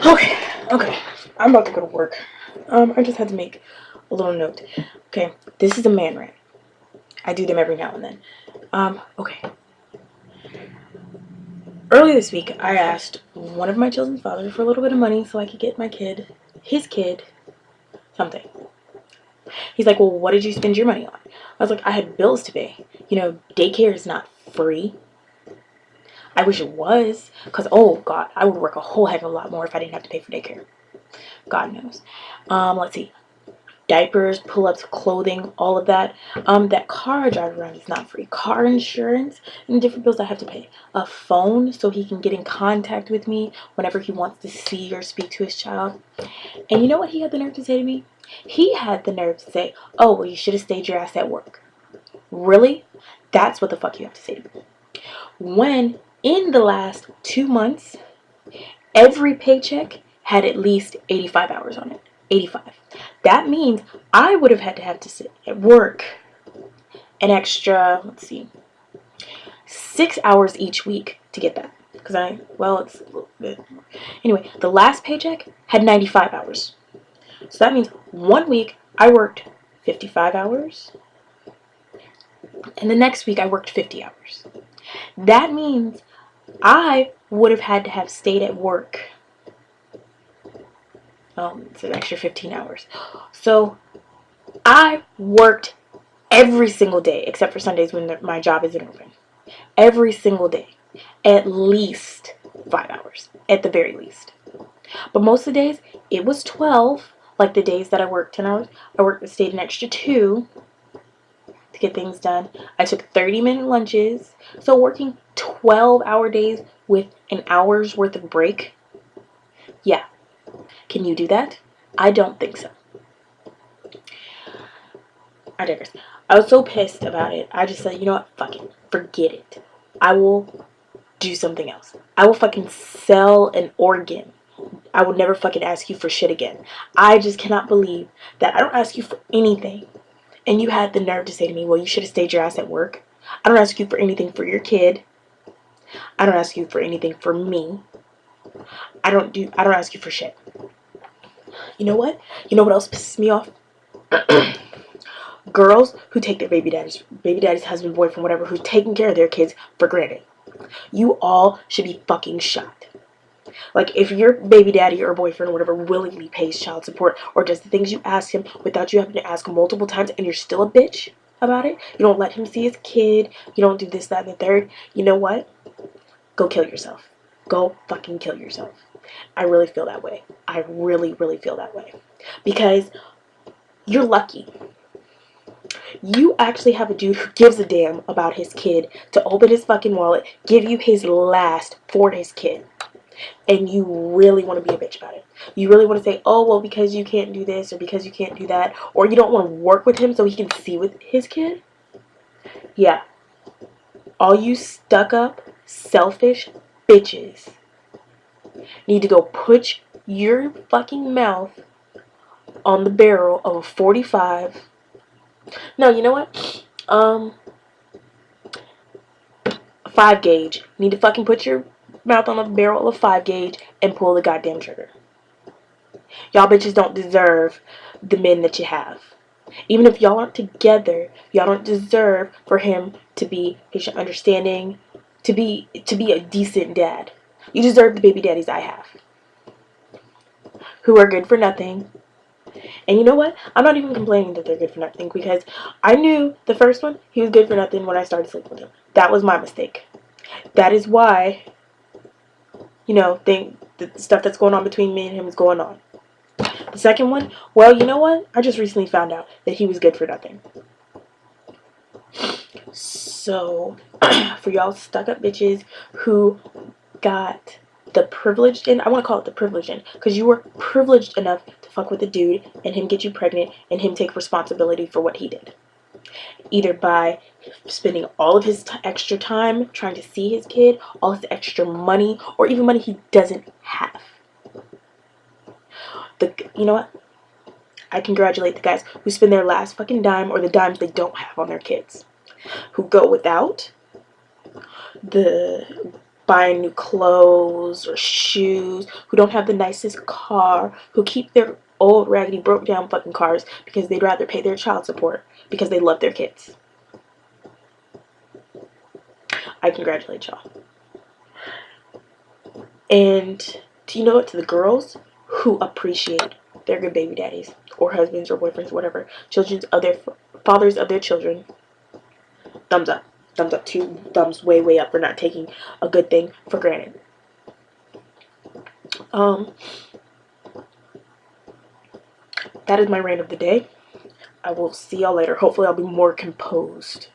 Okay, okay. I'm about to go to work. I just had to make a little note. Okay, this is a man rant. I do them every now and then. Okay. Earlier this week, I asked one of my children's fathers for a little bit of money so I could get his kid, something. He's like, well, what did you spend your money on? I was like, I had bills to pay. Daycare is not free. I wish it was, because, oh, God, I would work a whole heck of a lot more if I didn't have to pay for daycare. God knows. Let's see. Diapers, pull-ups, clothing, all of that. That car I drive around is not free. Car insurance and different bills I have to pay. A phone so he can get in contact with me whenever he wants to see or speak to his child. And you know what he had the nerve to say to me? He had the nerve to say, oh, well, you should have stayed your ass at work. Really? That's what the fuck you have to say to me. When in the last 2 months, every paycheck had at least 85 hours on it. 85. That means I would have had to sit at work an extra, let's see, 6 hours each week to get that. Because it's a little bit. Anyway, the last paycheck had 95 hours. So that means 1 week I worked 55 hours. And the next week I worked 50 hours. That means I would have had to have stayed at work. It's an extra 15 hours. So I worked every single day, except for Sundays when my job isn't open. Every single day. At least 5 hours. At the very least. But most of the days, it was 12. Like the days that I worked 10 hours, I stayed an extra 2 to get things done. I took 30-minute lunches. So working 12-hour days with an hour's worth of break. Yeah. Can you do that? I don't think so. I digress. I was so pissed about it. I just said, you know what? Fuck it. Forget it. I will do something else. I will fucking sell an organ. I will never fucking ask you for shit again. I just cannot believe that I don't ask you for anything. And you had the nerve to say to me, well, you should have stayed your ass at work. I don't ask you for anything for your kid. I don't ask you for anything for me. I don't ask you for shit. You know what? You know what else pisses me off? Girls who take their baby daddy's husband, boyfriend, whatever, who's taking care of their kids for granted. You all should be fucking shot. Like, if your baby daddy or boyfriend or whatever willingly pays child support or does the things you ask him without you having to ask him multiple times and you're still a bitch about it, you don't let him see his kid, you don't do this, that, and the third, you know what? Go kill yourself. Go fucking kill yourself. I really feel that way. I really, really feel that way. Because you're lucky. You actually have a dude who gives a damn about his kid to open his fucking wallet, give you his last for his kid. And you really want to be a bitch about it. You really want to say, oh, well, because you can't do this or because you can't do that. Or you don't want to work with him so he can see with his kid. Yeah. All you stuck up, selfish bitches need to go put your fucking mouth on the barrel of a 45. No, you know what? 5 gauge. Need to fucking put your mouth on a barrel of 5 gauge and pull the goddamn trigger. Y'all bitches don't deserve the men that you have. Even if y'all aren't together, y'all don't deserve for him to be patient, understanding, to be a decent dad. You deserve the baby daddies I have, who are good for nothing. And you know what? I'm not even complaining that they're good for nothing, because I knew the first one, he was good for nothing when I started sleeping with him. That was my mistake. That is why, the stuff that's going on between me and him is going on. The second one, well, you know what? I just recently found out that he was good for nothing. So, for y'all stuck up bitches who got the privileged, and I want to call it the privileged end, because you were privileged enough to fuck with a dude and him get you pregnant and him take responsibility for what he did. Either by spending all of his extra time trying to see his kid, all his extra money, or even money he doesn't have. You know what? I congratulate the guys who spend their last fucking dime or the dimes they don't have on their kids. Who go without the buying new clothes or shoes, who don't have the nicest car, who keep their old raggedy broke down fucking cars because they'd rather pay their child support because they love their kids. I congratulate y'all. And do you know what, to the girls who appreciate their good baby daddies or husbands or boyfriends, whatever, children's of their fathers of their children, thumbs up. Thumbs up, 2 thumbs way up for not taking a good thing for granted. That is my rant of the day. I will see y'all later. Hopefully I'll be more composed.